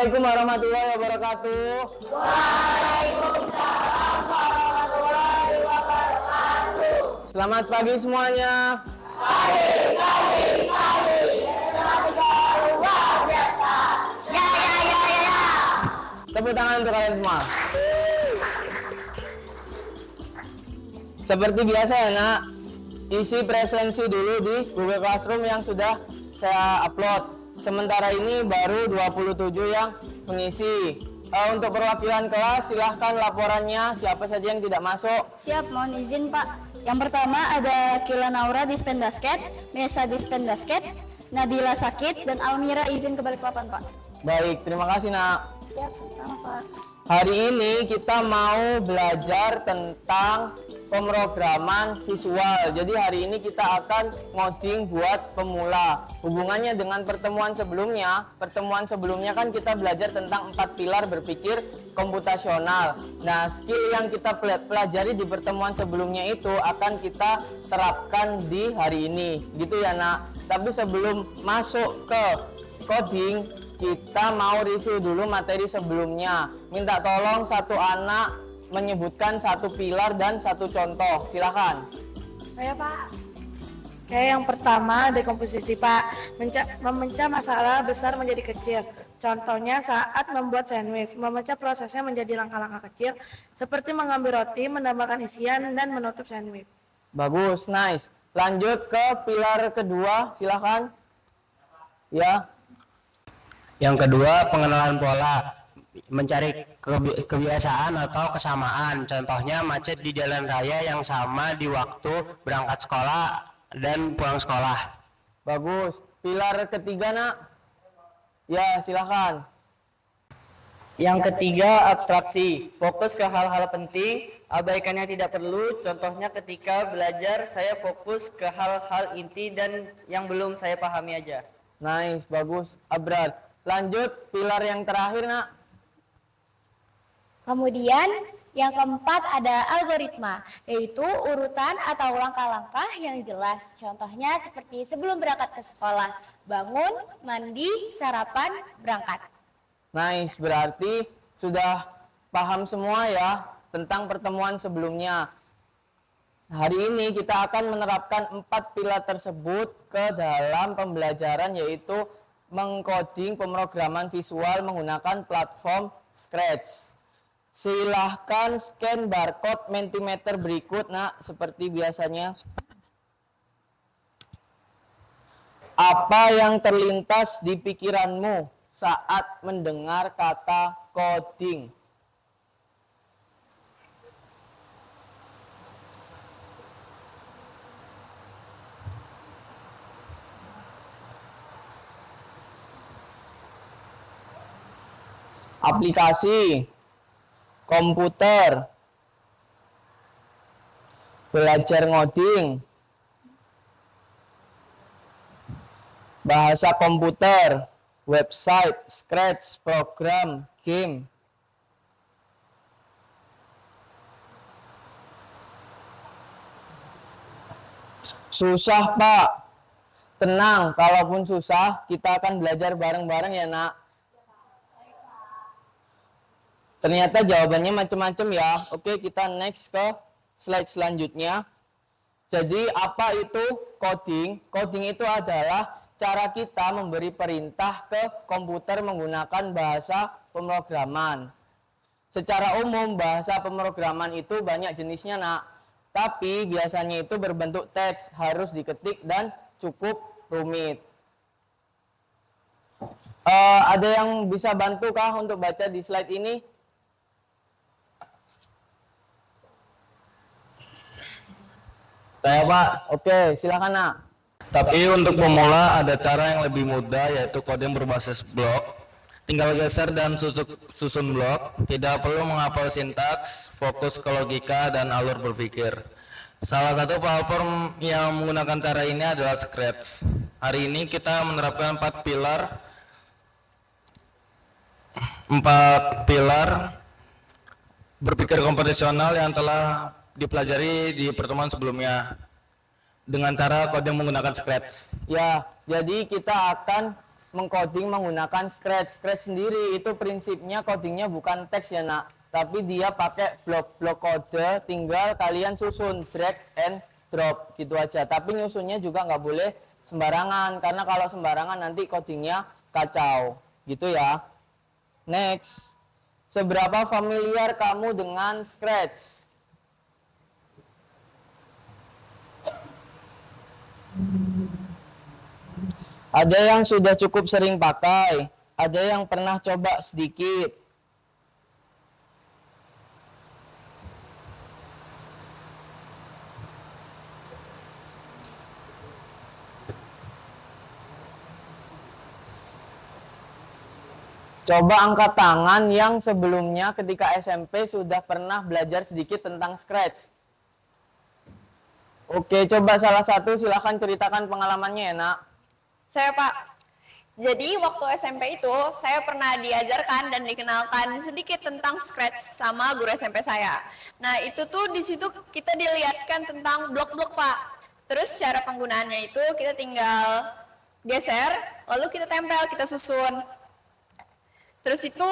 Assalamualaikum warahmatullahi wabarakatuh. Waalaikumsalam warahmatullahi wabarakatuh. Selamat pagi semuanya. Pagi. Matematika luar biasa. Ya. Tepuk tangan untuk kalian semua. Seperti biasa ya nak, isi presensi dulu di Google Classroom yang sudah saya upload. Sementara ini baru 27 yang mengisi. Untuk perwakilan kelas silahkan laporannya siapa saja yang tidak masuk. Siap, mohon izin Pak. Yang pertama ada Kila Naura di Spen Basket, Mesa di Spen Basket, Nadila Sakit, dan Almira izin ke Balikpapan Pak. Baik, terima kasih nak. Siap, sama Pak. Hari ini kita mau belajar tentang pemrograman visual. Jadi hari ini kita akan ngoding buat pemula. Hubungannya dengan pertemuan sebelumnya kan kita belajar tentang 4 pilar berpikir komputasional. Nah, skill yang kita pelajari di pertemuan sebelumnya itu akan kita terapkan di hari ini. Gitu ya nak. Tapi sebelum masuk ke coding, kita mau review dulu materi sebelumnya. Minta tolong satu anak menyebutkan satu pilar dan satu contoh. Silakan. Saya Pak. Oke, yang pertama dekomposisi Pak. Memecah masalah besar menjadi kecil. Contohnya saat membuat sandwich. Memecah prosesnya menjadi langkah-langkah kecil seperti mengambil roti, menambahkan isian, dan menutup sandwich. Bagus, nice. Lanjut ke pilar kedua, silakan. Ya. Yang kedua, pengenalan pola, mencari kebiasaan atau kesamaan. Contohnya macet di jalan raya yang sama di waktu berangkat sekolah dan pulang sekolah. Bagus. Pilar ketiga nak. Ya, silakan. Yang ketiga, abstraksi. Fokus ke hal-hal penting, abaikan yang tidak perlu. Contohnya ketika belajar, saya fokus ke hal-hal inti dan yang belum saya pahami aja. Nice, bagus. Abrar. Lanjut, pilar yang terakhir nak. Kemudian yang keempat ada algoritma, yaitu urutan atau langkah-langkah yang jelas. Contohnya seperti sebelum berangkat ke sekolah, bangun, mandi, sarapan, berangkat. Nice, berarti sudah paham semua ya tentang pertemuan sebelumnya. Hari ini kita akan menerapkan 4 pilar tersebut ke dalam pembelajaran, yaitu mengcoding pemrograman visual menggunakan platform Scratch. Silahkan scan barcode Mentimeter berikut nak, seperti biasanya. Apa yang terlintas di pikiranmu saat mendengar kata coding? Aplikasi komputer, belajar ngoding, bahasa komputer, website, Scratch, program, game. Susah Pak? Tenang, kalaupun susah kita akan belajar bareng-bareng ya nak. Ternyata jawabannya macam-macam ya. Oke, kita next ke slide selanjutnya. Jadi apa itu coding? Coding itu adalah cara kita memberi perintah ke komputer menggunakan bahasa pemrograman. Secara umum bahasa pemrograman itu banyak jenisnya nak. Tapi biasanya itu berbentuk teks, harus diketik dan cukup rumit. Ada yang bisa bantu kah untuk baca di slide ini? Saya Pak. Oke, silakan nak. Tapi untuk pemula ada cara yang lebih mudah, yaitu coding berbasis blok. Tinggal geser dan susun blok. Tidak perlu menghafal sintaks, fokus ke logika dan alur berpikir. Salah satu platform yang menggunakan cara ini adalah Scratch. Hari ini kita menerapkan 4 pilar berpikir komputasional yang telah dipelajari di pertemuan sebelumnya dengan cara coding menggunakan Scratch. Ya, jadi kita akan mengcoding menggunakan Scratch. Scratch sendiri itu prinsipnya codingnya bukan teks ya nak, tapi dia pakai blok-blok kode, tinggal kalian susun drag and drop gitu aja. Tapi nyusunnya juga nggak boleh sembarangan, karena kalau sembarangan nanti codingnya kacau gitu ya. Next, seberapa familiar kamu dengan Scratch? Ada yang sudah cukup sering pakai, ada yang pernah coba sedikit. Coba angkat tangan yang sebelumnya ketika SMP sudah pernah belajar sedikit tentang Scratch. Oke, coba salah satu silahkan ceritakan pengalamannya ya nak. Saya Pak, jadi waktu SMP itu saya pernah diajarkan dan dikenalkan sedikit tentang Scratch sama guru SMP saya. Nah itu tuh di situ kita dilihatkan tentang blok-blok Pak. Terus cara penggunaannya itu kita tinggal geser, lalu kita tempel, kita susun. Terus itu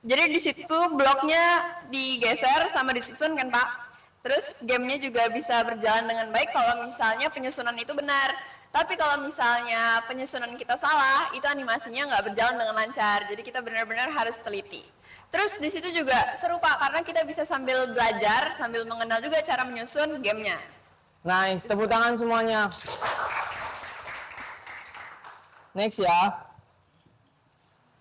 jadi di situ bloknya digeser sama disusun kan Pak. Terus gamenya juga bisa berjalan dengan baik kalau misalnya penyusunan itu benar. Tapi kalau misalnya penyusunan kita salah, itu animasinya nggak berjalan dengan lancar. Jadi kita benar-benar harus teliti. Terus di situ juga seru Pak, karena kita bisa sambil belajar, sambil mengenal juga cara menyusun gamenya. Nice, tepuk tangan semuanya. Next ya.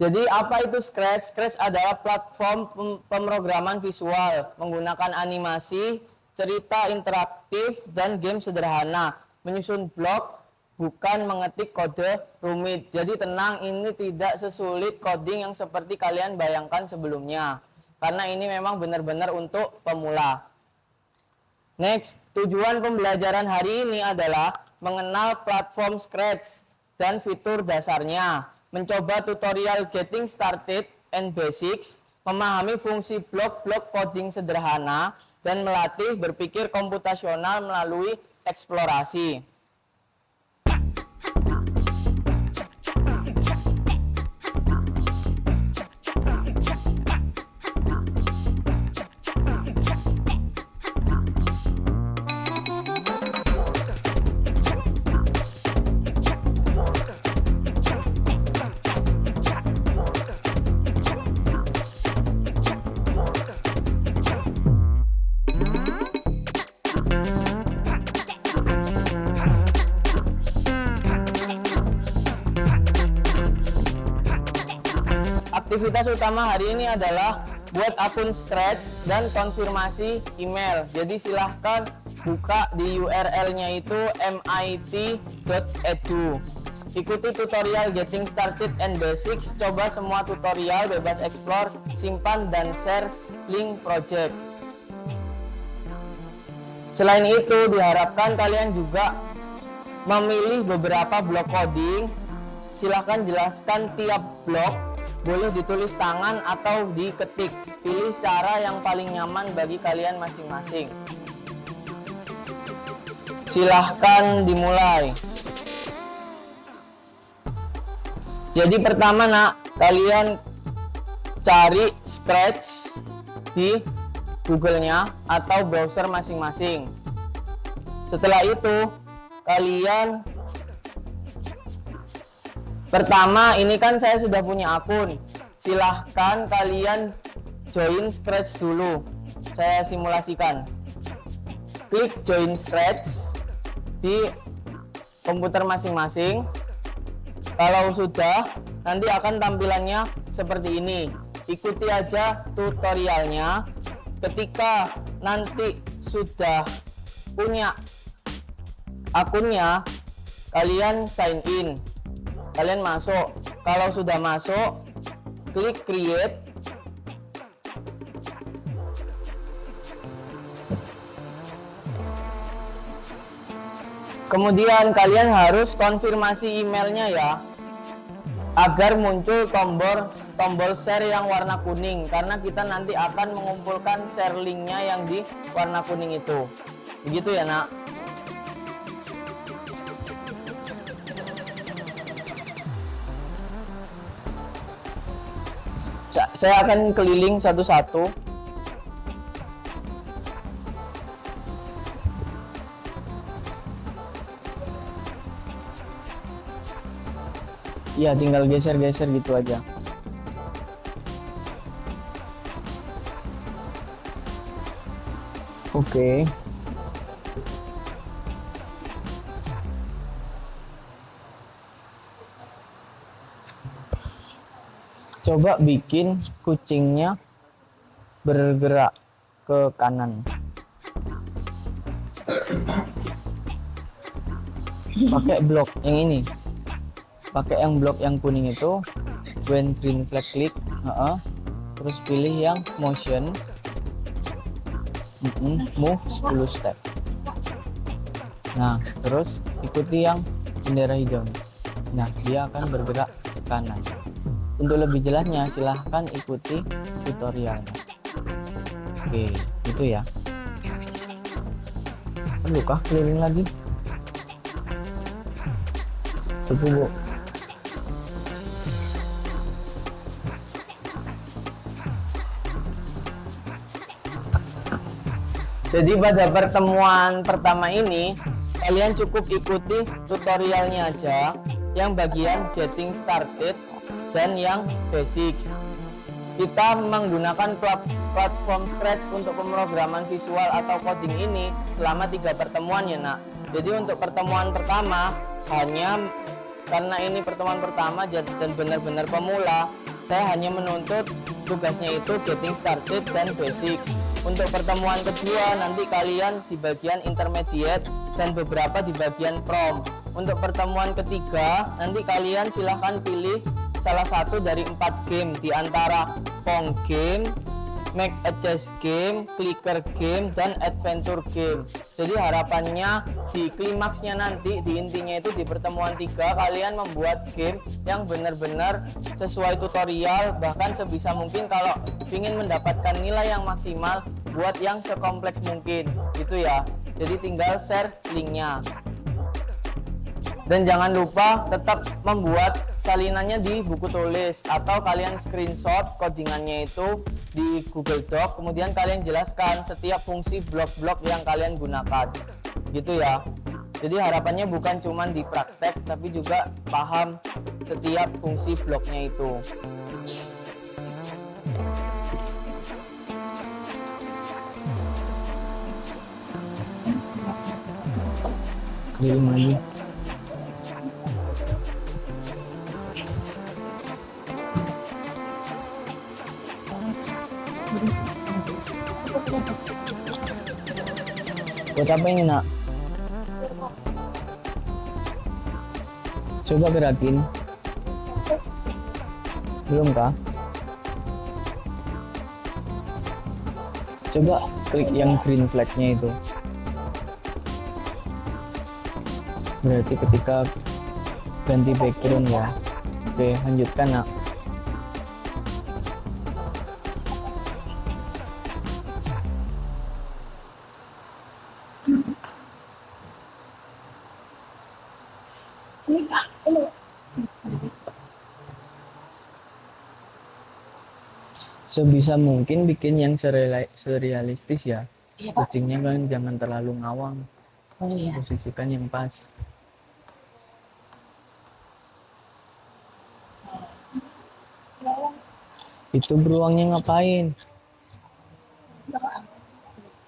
Jadi apa itu Scratch? Scratch adalah platform pemrograman visual menggunakan animasi, cerita interaktif, dan game sederhana. Menyusun blok, bukan mengetik kode rumit. Jadi tenang, ini tidak sesulit coding yang seperti kalian bayangkan sebelumnya. Karena ini memang benar-benar untuk pemula. Next, tujuan pembelajaran hari ini adalah mengenal platform Scratch dan fitur dasarnya, mencoba tutorial Getting Started and Basics, memahami fungsi blok-blok coding sederhana, dan melatih berpikir komputasional melalui eksplorasi. Aktivitas utama hari ini adalah buat akun Scratch dan konfirmasi email. Jadi silahkan buka di URL-nya itu mit.edu. Ikuti tutorial Getting Started and Basics. Coba semua tutorial, bebas explore, simpan dan share link project. Selain itu, diharapkan kalian juga memilih beberapa blok coding. Silahkan jelaskan tiap blok. Boleh ditulis tangan atau diketik. Pilih cara yang paling nyaman bagi kalian masing-masing. Silahkan dimulai. Jadi pertama nak, kalian cari Scratch di Google-nya atau browser masing-masing. Setelah itu, kalian pertama, ini kan saya sudah punya akun. Silahkan kalian join Scratch dulu. Saya simulasikan. Klik join Scratch di komputer masing-masing. Kalau sudah, nanti akan tampilannya seperti ini. Ikuti aja tutorialnya. Ketika nanti sudah punya akunnya, kalian sign in. Kalian masuk. Kalau sudah masuk, klik create. Kemudian kalian harus konfirmasi emailnya ya, agar muncul tombol share yang warna kuning, karena kita nanti akan mengumpulkan share linknya yang di warna kuning itu. Begitu ya nak. Saya akan keliling satu-satu. Ya, tinggal geser-geser gitu aja. Oke. Coba bikin kucingnya bergerak ke kanan. Pakai blok yang ini. Pakai yang blok yang kuning itu. When green flag click, terus pilih yang motion. Move 10 step. Nah, terus ikuti yang bendera hijau. Nah, dia akan bergerak ke kanan. Untuk lebih jelasnya silahkan ikuti tutorialnya. Oke, itu ya. Perlukah keliling lagi? Tunggu, Bu. Jadi pada pertemuan pertama ini kalian cukup ikuti tutorialnya aja, yang bagian getting started dan yang basics. Kita menggunakan platform Scratch untuk pemrograman visual atau coding ini selama 3 pertemuan ya nak. Jadi untuk pertemuan pertama hanya karena ini pertemuan pertama dan benar-benar pemula, saya hanya menuntut tugasnya itu getting started dan basics. Untuk pertemuan kedua nanti kalian di bagian intermediate dan beberapa di bagian prompt. Untuk pertemuan ketiga nanti kalian silahkan pilih salah satu dari 4 game di antara Pong game, Make a Chess game, Clicker game, dan Adventure game. Jadi harapannya di klimaksnya nanti, di intinya itu di pertemuan 3 kalian membuat game yang benar-benar sesuai tutorial, bahkan sebisa mungkin kalau ingin mendapatkan nilai yang maksimal buat yang sekompleks mungkin gitu ya. Jadi tinggal share linknya. Dan jangan lupa tetap membuat salinannya di buku tulis atau kalian screenshot codingannya itu di Google Doc, kemudian kalian jelaskan setiap fungsi blok-blok yang kalian gunakan gitu ya. Jadi harapannya bukan cuma di praktek tapi juga paham setiap fungsi bloknya itu. Keliling lagi. Buat apa ini nak? Coba gerakin. Belum kah? Coba klik yang green flag-nya itu. Berarti ketika ganti background ya. Oke, lanjutkan nak. Sebisa mungkin bikin yang surrealistis ya. Kucingnya kan jangan terlalu ngawang. Oh iya. Posisikan yang pas. Itu beruangnya ngapain?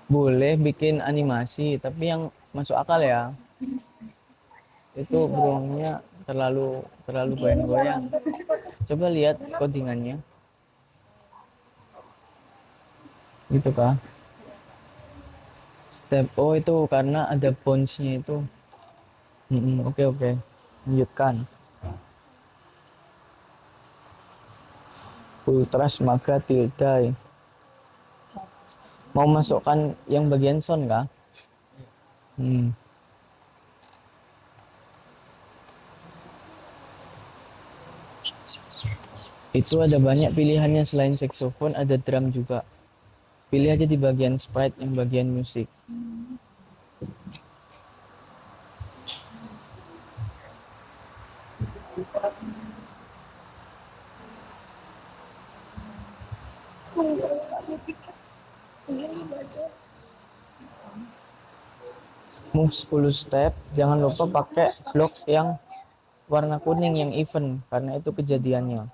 Boleh bikin animasi, tapi yang masuk akal ya. Itu beruangnya terlalu goyang-goyang. Coba lihat codingannya. Gitu kah? Step itu karena ada bounce-nya itu. Oke. Lanjutkan. Ultras Maga Tildai. Mau masukkan yang bagian sound kah? Itu ada banyak pilihannya, selain saxophone ada drum juga. Pilih aja di bagian sprite yang bagian musik. Move 10 step, jangan lupa pakai blok yang warna kuning yang even karena itu kejadiannya.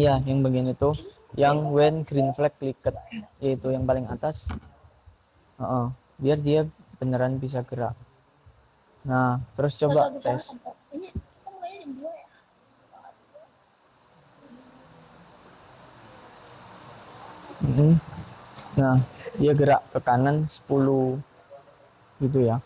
Ya, yang bagian itu, yang when green flag clicked, yaitu yang paling atas. Biar dia beneran bisa gerak. Nah, terus coba tes. Nah, dia gerak ke kanan 10 gitu ya.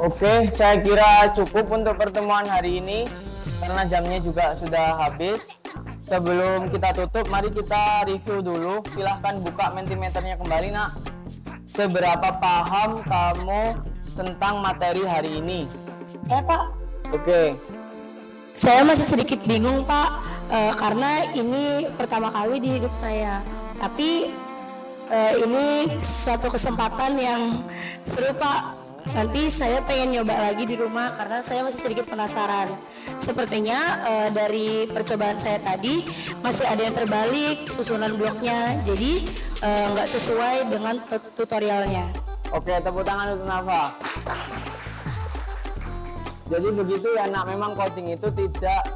Oke, saya kira cukup untuk pertemuan hari ini karena jamnya juga sudah habis. Sebelum kita tutup, mari kita review dulu. Silahkan buka Mentimeternya kembali, Nak. Seberapa paham kamu tentang materi hari ini? Pak. Oke. Saya masih sedikit bingung, Pak, karena ini pertama kali di hidup saya. Tapi ini suatu kesempatan yang seru, Pak. Nanti saya pengen nyoba lagi di rumah karena saya masih sedikit penasaran. Sepertinya dari percobaan saya tadi masih ada yang terbalik susunan bloknya, jadi nggak sesuai dengan tutorialnya. Oke, tepuk tangan untuk Nafa. Jadi begitu ya, Nak, memang coding itu tidak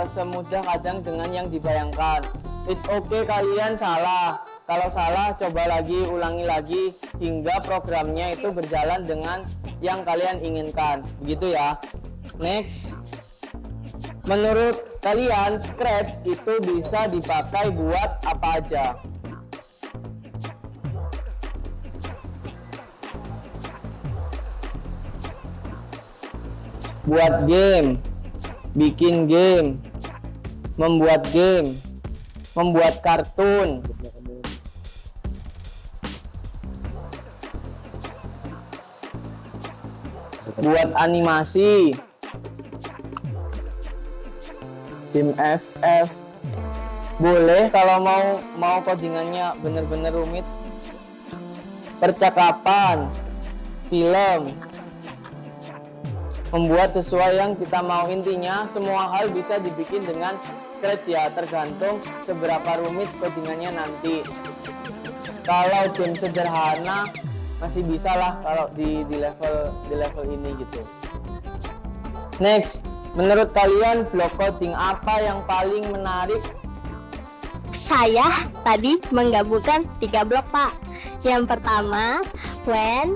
semudah kadang dengan yang dibayangkan. It's okay kalian salah. Kalau salah, coba lagi, ulangi lagi hingga programnya itu berjalan dengan yang kalian inginkan. Begitu ya. Next. Menurut kalian, Scratch itu bisa dipakai buat apa aja? Buat game, bikin game, membuat game, membuat kartun, buat animasi, game FF. Boleh kalau mau codingannya bener-bener rumit. Percakapan, film, membuat sesuai yang kita mau. Intinya semua hal bisa dibikin dengan Scratch ya, tergantung seberapa rumit codingannya nanti. Kalau game sederhana masih bisa lah kalau di level ini gitu. Next, menurut kalian blok coding apa yang paling menarik? Saya tadi menggabungkan 3 blok, Pak. Yang pertama, when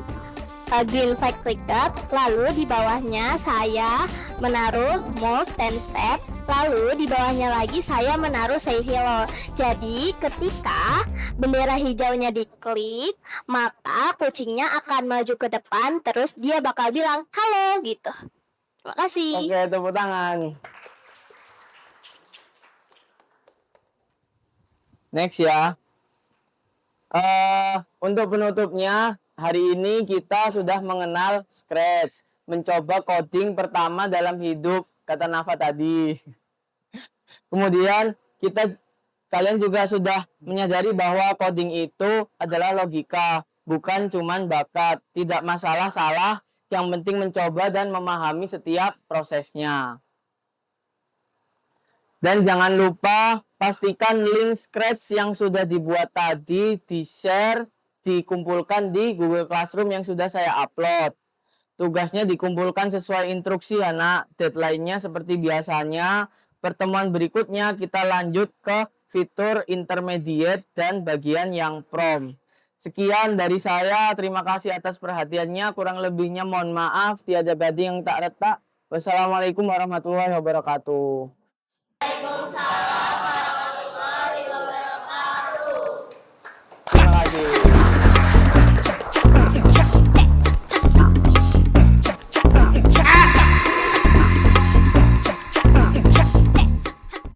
green flag clicked, lalu di bawahnya saya menaruh move 10 step, lalu di bawahnya lagi saya menaruh say hello. Jadi ketika bendera hijaunya diklik, maka kucingnya akan maju ke depan, terus dia bakal bilang halo gitu. Terima kasih. Oke, tepuk tangan. Next ya. Untuk penutupnya, hari ini kita sudah mengenal Scratch, mencoba coding pertama dalam hidup, kata Nafa tadi. Kemudian kalian juga sudah menyadari bahwa coding itu adalah logika, bukan cuman bakat. Tidak masalah salah, yang penting mencoba dan memahami setiap prosesnya. Dan jangan lupa pastikan link Scratch yang sudah dibuat tadi di-share, dikumpulkan di Google Classroom yang sudah saya upload. Tugasnya dikumpulkan sesuai instruksi ya, Nak. Deadline-nya seperti biasanya. Pertemuan berikutnya kita lanjut ke fitur intermediate dan bagian yang prom. Sekian dari saya. Terima kasih atas perhatiannya. Kurang lebihnya mohon maaf. Tiada badi yang tak retak. Wassalamualaikum warahmatullahi wabarakatuh.